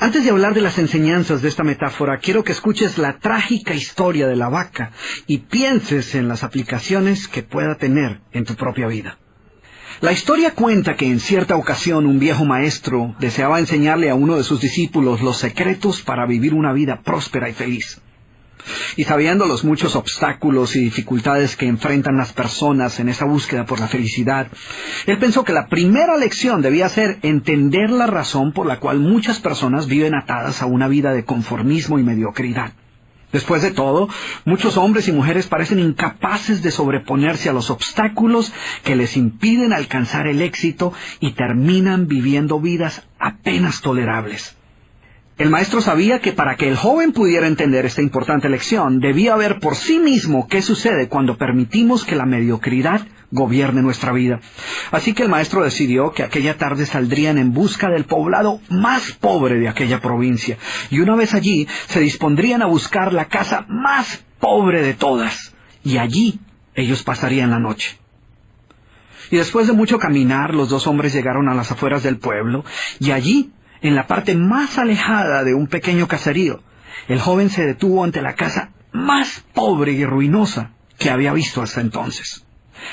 Antes de hablar de las enseñanzas de esta metáfora, quiero que escuches la trágica historia de la vaca y pienses en las aplicaciones que pueda tener en tu propia vida. La historia cuenta que en cierta ocasión un viejo maestro deseaba enseñarle a uno de sus discípulos los secretos para vivir una vida próspera y feliz. Y sabiendo los muchos obstáculos y dificultades que enfrentan las personas en esa búsqueda por la felicidad, él pensó que la primera lección debía ser entender la razón por la cual muchas personas viven atadas a una vida de conformismo y mediocridad. Después de todo, muchos hombres y mujeres parecen incapaces de sobreponerse a los obstáculos que les impiden alcanzar el éxito y terminan viviendo vidas apenas tolerables. El maestro sabía que para que el joven pudiera entender esta importante lección, debía ver por sí mismo qué sucede cuando permitimos que la mediocridad gobierne nuestra vida. Así que el maestro decidió que aquella tarde saldrían en busca del poblado más pobre de aquella provincia, y una vez allí se dispondrían a buscar la casa más pobre de todas, y allí ellos pasarían la noche. Y después de mucho caminar, los dos hombres llegaron a las afueras del pueblo, y allí, en la parte más alejada de un pequeño caserío, el joven se detuvo ante la casa más pobre y ruinosa que había visto hasta entonces.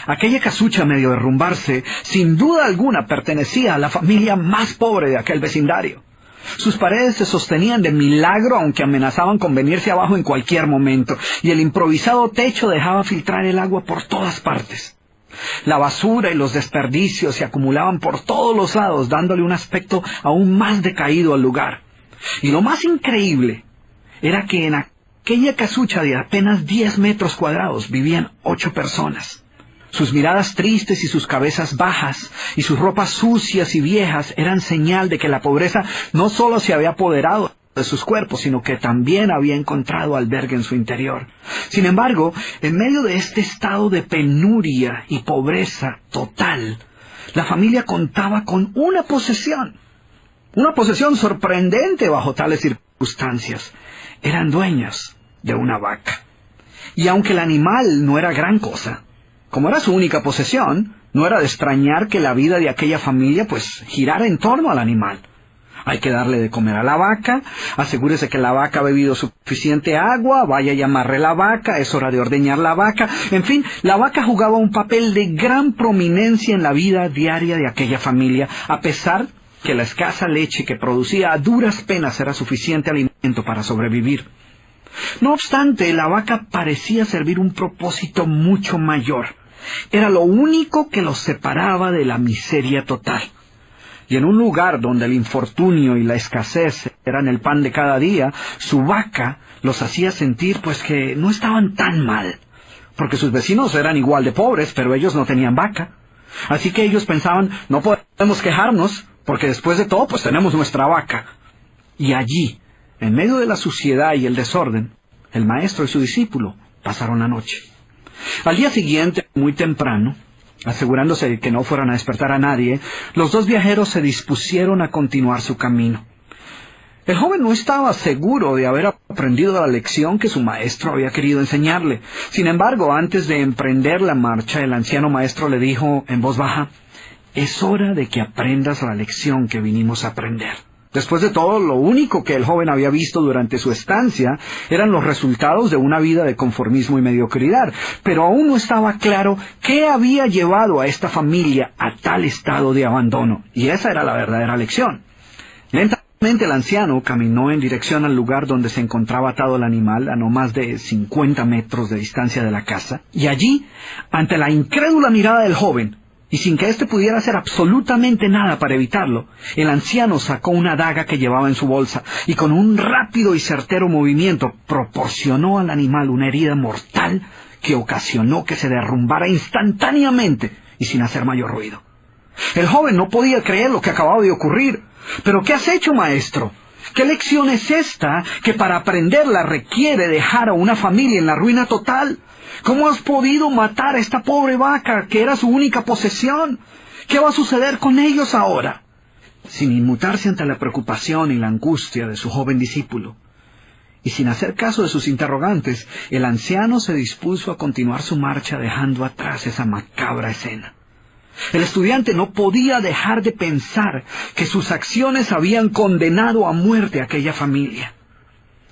Aquella casucha medio derrumbarse, sin duda alguna pertenecía a la familia más pobre de aquel vecindario. Sus paredes se sostenían de milagro, aunque amenazaban con venirse abajo en cualquier momento, y el improvisado techo dejaba filtrar el agua por todas partes. La basura y los desperdicios se acumulaban por todos los lados, dándole un aspecto aún más decaído al lugar. Y lo más increíble era que en aquella casucha de apenas 10 metros cuadrados vivían 8 personas. Sus miradas tristes y sus cabezas bajas y sus ropas sucias y viejas eran señal de que la pobreza no solo se había apoderado de sus cuerpos, sino que también había encontrado albergue en su interior. Sin embargo, en medio de este estado de penuria y pobreza total, la familia contaba con una posesión sorprendente bajo tales circunstancias. Eran dueños de una vaca. Y aunque el animal no era gran cosa, como era su única posesión, no era de extrañar que la vida de aquella familia girara en torno al animal. Hay que darle de comer a la vaca, asegúrese que la vaca ha bebido suficiente agua, vaya y amarre la vaca, es hora de ordeñar la vaca. En fin, la vaca jugaba un papel de gran prominencia en la vida diaria de aquella familia, a pesar que la escasa leche que producía a duras penas era suficiente alimento para sobrevivir. No obstante, la vaca parecía servir un propósito mucho mayor. Era lo único que los separaba de la miseria total. Y en un lugar donde el infortunio y la escasez eran el pan de cada día, su vaca los hacía sentir que no estaban tan mal, porque sus vecinos eran igual de pobres, pero ellos no tenían vaca. Así que ellos pensaban, no podemos quejarnos, porque después de todo tenemos nuestra vaca. Y allí, en medio de la suciedad y el desorden, el maestro y su discípulo pasaron la noche. Al día siguiente, muy temprano, asegurándose de que no fueran a despertar a nadie, los dos viajeros se dispusieron a continuar su camino. El joven no estaba seguro de haber aprendido la lección que su maestro había querido enseñarle. Sin embargo, antes de emprender la marcha, el anciano maestro le dijo en voz baja: «Es hora de que aprendas la lección que vinimos a aprender». Después de todo, lo único que el joven había visto durante su estancia eran los resultados de una vida de conformismo y mediocridad, pero aún no estaba claro qué había llevado a esta familia a tal estado de abandono, y esa era la verdadera lección. Lentamente el anciano caminó en dirección al lugar donde se encontraba atado el animal, a no más de 50 metros de distancia de la casa, y allí, ante la incrédula mirada del joven, y sin que éste pudiera hacer absolutamente nada para evitarlo, el anciano sacó una daga que llevaba en su bolsa y con un rápido y certero movimiento proporcionó al animal una herida mortal que ocasionó que se derrumbara instantáneamente y sin hacer mayor ruido. El joven no podía creer lo que acababa de ocurrir. «¿Pero qué has hecho, maestro? ¿Qué lección es esta que para aprenderla requiere dejar a una familia en la ruina total? ¿Cómo has podido matar a esta pobre vaca que era su única posesión? ¿Qué va a suceder con ellos ahora?» Sin inmutarse ante la preocupación y la angustia de su joven discípulo, y sin hacer caso de sus interrogantes, el anciano se dispuso a continuar su marcha dejando atrás esa macabra escena. El estudiante no podía dejar de pensar que sus acciones habían condenado a muerte a aquella familia.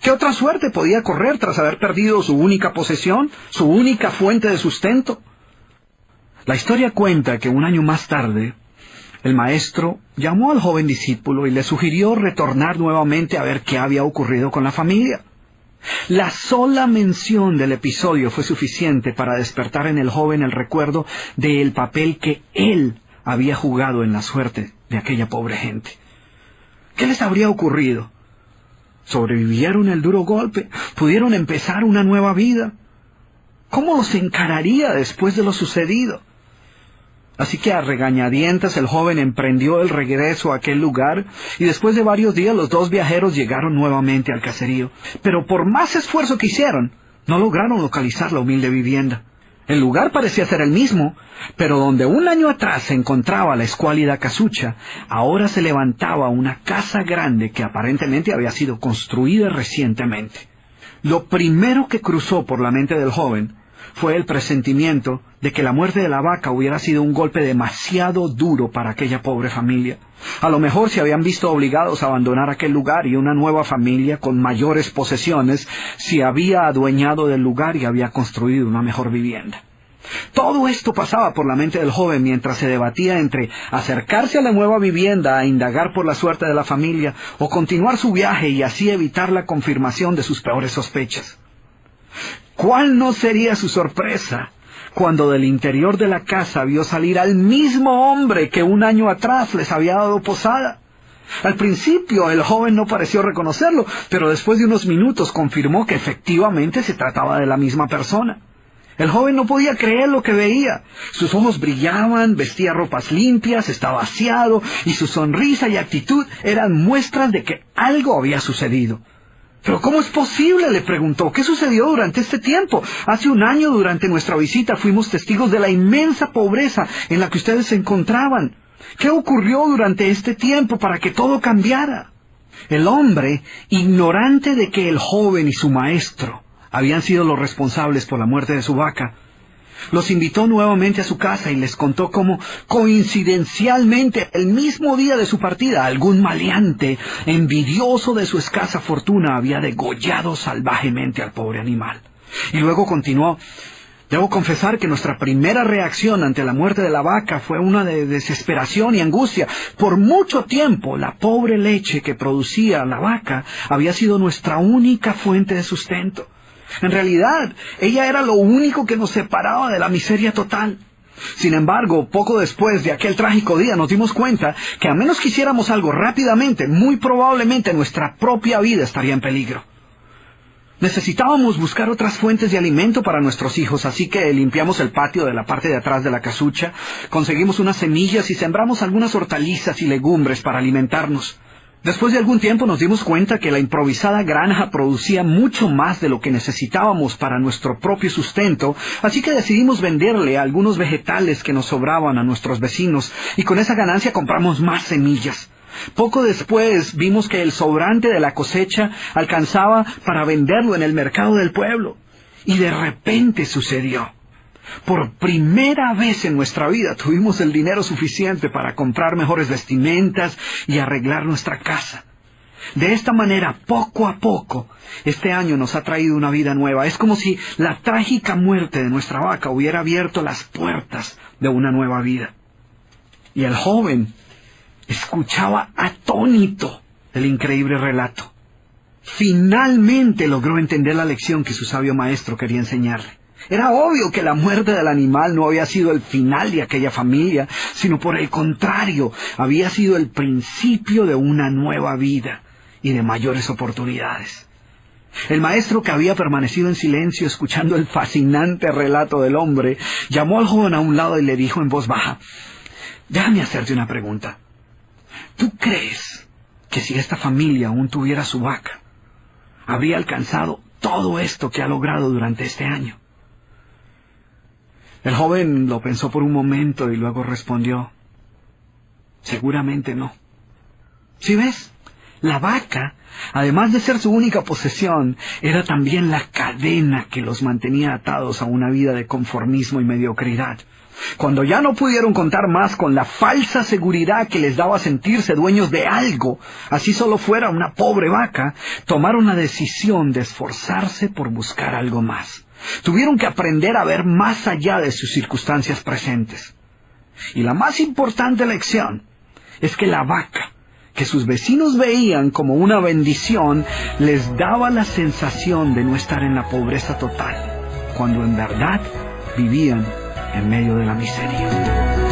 ¿Qué otra suerte podía correr tras haber perdido su única posesión, su única fuente de sustento? La historia cuenta que un año más tarde, el maestro llamó al joven discípulo y le sugirió retornar nuevamente a ver qué había ocurrido con la familia. La sola mención del episodio fue suficiente para despertar en el joven el recuerdo del papel que él había jugado en la suerte de aquella pobre gente. ¿Qué les habría ocurrido? ¿Sobrevivieron el duro golpe? ¿Pudieron empezar una nueva vida? ¿Cómo los encararía después de lo sucedido? Así que a regañadientes el joven emprendió el regreso a aquel lugar y después de varios días los dos viajeros llegaron nuevamente al caserío. Pero por más esfuerzo que hicieron, no lograron localizar la humilde vivienda. El lugar parecía ser el mismo, pero donde un año atrás se encontraba la escuálida casucha, ahora se levantaba una casa grande que aparentemente había sido construida recientemente. Lo primero que cruzó por la mente del joven fue el presentimiento de que la muerte de la vaca hubiera sido un golpe demasiado duro para aquella pobre familia. A lo mejor se habían visto obligados a abandonar aquel lugar y una nueva familia con mayores posesiones se había adueñado del lugar y había construido una mejor vivienda. Todo esto pasaba por la mente del joven mientras se debatía entre acercarse a la nueva vivienda a indagar por la suerte de la familia o continuar su viaje y así evitar la confirmación de sus peores sospechas. ¿Cuál no sería su sorpresa cuando del interior de la casa vio salir al mismo hombre que un año atrás les había dado posada? Al principio el joven no pareció reconocerlo, pero después de unos minutos confirmó que efectivamente se trataba de la misma persona. El joven no podía creer lo que veía. Sus ojos brillaban, vestía ropas limpias, estaba aseado, y su sonrisa y actitud eran muestras de que algo había sucedido. ¿Pero cómo es posible?, le preguntó. ¿Qué sucedió durante este tiempo? Hace un año, durante nuestra visita, fuimos testigos de la inmensa pobreza en la que ustedes se encontraban. ¿Qué ocurrió durante este tiempo para que todo cambiara? El hombre, ignorante de que el joven y su maestro habían sido los responsables por la muerte de su vaca, los invitó nuevamente a su casa y les contó cómo, coincidencialmente, el mismo día de su partida, algún maleante, envidioso de su escasa fortuna, había degollado salvajemente al pobre animal. Y luego continuó: debo confesar que nuestra primera reacción ante la muerte de la vaca fue una de desesperación y angustia. Por mucho tiempo, la pobre leche que producía la vaca había sido nuestra única fuente de sustento. En realidad, ella era lo único que nos separaba de la miseria total. Sin embargo, poco después de aquel trágico día nos dimos cuenta que a menos que hiciéramos algo rápidamente, muy probablemente nuestra propia vida estaría en peligro. Necesitábamos buscar otras fuentes de alimento para nuestros hijos, así que limpiamos el patio de la parte de atrás de la casucha, conseguimos unas semillas y sembramos algunas hortalizas y legumbres para alimentarnos. Después de algún tiempo nos dimos cuenta que la improvisada granja producía mucho más de lo que necesitábamos para nuestro propio sustento, así que decidimos venderle algunos vegetales que nos sobraban a nuestros vecinos, y con esa ganancia compramos más semillas. Poco después vimos que el sobrante de la cosecha alcanzaba para venderlo en el mercado del pueblo. Y de repente sucedió. Por primera vez en nuestra vida tuvimos el dinero suficiente para comprar mejores vestimentas y arreglar nuestra casa. De esta manera, poco a poco, este año nos ha traído una vida nueva. Es como si la trágica muerte de nuestra vaca hubiera abierto las puertas de una nueva vida. Y el joven escuchaba atónito el increíble relato. Finalmente logró entender la lección que su sabio maestro quería enseñarle. Era obvio que la muerte del animal no había sido el final de aquella familia, sino por el contrario, había sido el principio de una nueva vida y de mayores oportunidades. El maestro, que había permanecido en silencio escuchando el fascinante relato del hombre, llamó al joven a un lado y le dijo en voz baja: déjame hacerte una pregunta. ¿Tú crees que si esta familia aún tuviera su vaca, habría alcanzado todo esto que ha logrado durante este año? El joven lo pensó por un momento y luego respondió: seguramente no. ¿Sí ves? La vaca, además de ser su única posesión, era también la cadena que los mantenía atados a una vida de conformismo y mediocridad. Cuando ya no pudieron contar más con la falsa seguridad que les daba sentirse dueños de algo, así solo fuera una pobre vaca, tomaron la decisión de esforzarse por buscar algo más. Tuvieron que aprender a ver más allá de sus circunstancias presentes. Y la más importante lección es que la vaca, que sus vecinos veían como una bendición, les daba la sensación de no estar en la pobreza total, cuando en verdad vivían en medio de la miseria.